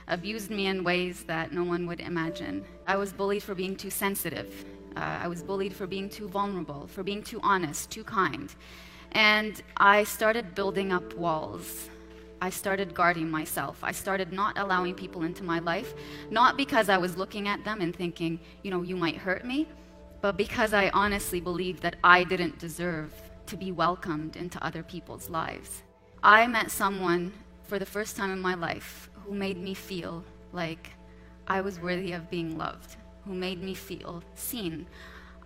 abused me in ways that no one would imagine. I was bullied for being too sensitive. I was bullied for being too vulnerable, for being too honest, too kind. And I started building up walls. I started guarding myself. I started not allowing people into my life, not because I was looking at them and thinking, you might hurt me, but because I honestly believed that I didn't deserve to be welcomed into other people's lives. I met someone for the first time in my life who made me feel like I was worthy of being loved, who made me feel seen.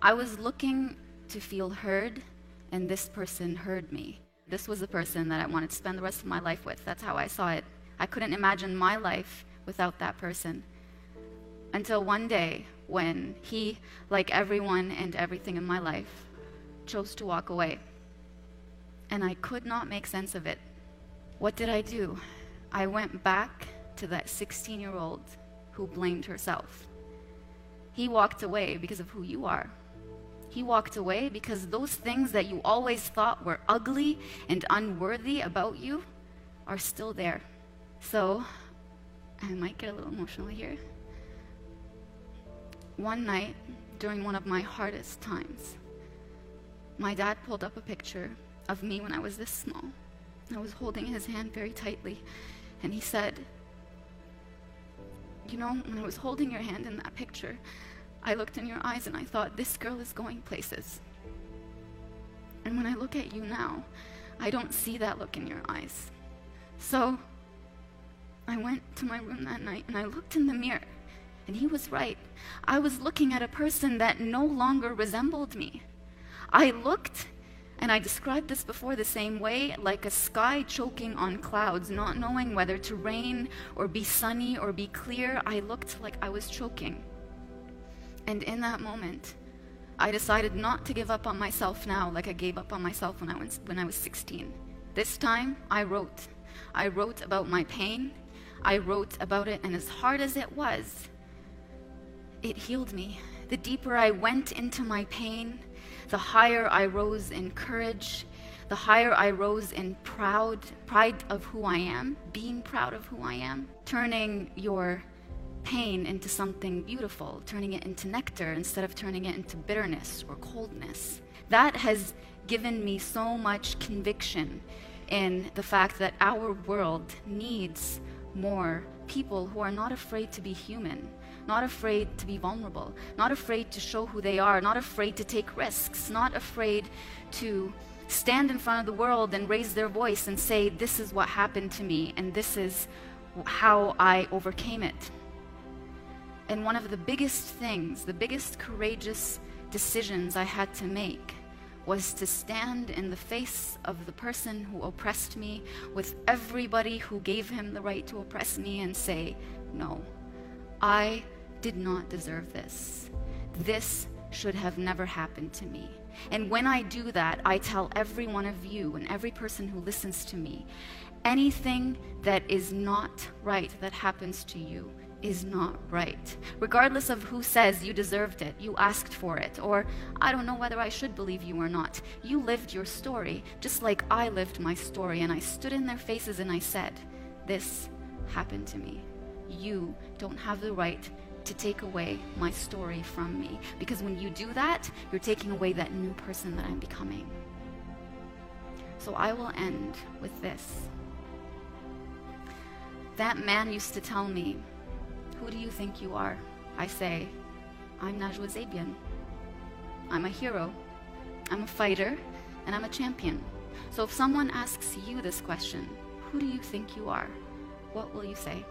I was looking to feel heard, and this person heard me. This was the person that I wanted to spend the rest of my life with. That's how I saw it. I couldn't imagine my life without that person. Until one day when he, like everyone and everything in my life, chose to walk away. And I could not make sense of it. What did I do? I went back to that 16-year-old who blamed herself. He walked away because of who you are. He walked away because those things that you always thought were ugly and unworthy about you are still there. So, I might get a little emotional here. One night, during one of my hardest times, my dad pulled up a picture of me when I was this small. I was holding his hand very tightly, and he said, when I was holding your hand in that picture, I looked in your eyes and I thought, this girl is going places. And when I look at you now, I don't see that look in your eyes. So I went to my room that night and I looked in the mirror, and he was right. I was looking at a person that no longer resembled me. I looked, and I described this before the same way, like a sky choking on clouds, not knowing whether to rain or be sunny or be clear. I looked like I was choking. And in that moment, I decided not to give up on myself now like I gave up on myself when I was 16. This time, I wrote. I wrote about my pain. I wrote about it, and as hard as it was, it healed me. The deeper I went into my pain, the higher I rose in courage, the higher I rose in pride of who I am, being proud of who I am, turning your pain into something beautiful, turning it into nectar instead of turning it into bitterness or coldness. That has given me so much conviction in the fact that our world needs more people who are not afraid to be human, not afraid to be vulnerable, not afraid to show who they are, not afraid to take risks, not afraid to stand in front of the world and raise their voice and say, this is what happened to me and this is how I overcame it. And one of the biggest things, the biggest courageous decisions I had to make was to stand in the face of the person who oppressed me, with everybody who gave him the right to oppress me, and say, no, I did not deserve this. This should have never happened to me. And when I do that, I tell every one of you and every person who listens to me, anything that is not right that happens to you is not right. Regardless of who says you deserved it, you asked for it, or I don't know whether I should believe you or not. You lived your story, just like I lived my story, and I stood in their faces and I said, this happened to me. You don't have the right to take away my story from me, because when you do that, you're taking away that new person that I'm becoming. So I will end with this. That man used to tell me, who do you think you are? I say, I'm Najwa Zabian. I'm a hero, I'm a fighter, and I'm a champion. So if someone asks you this question, who do you think you are? What will you say?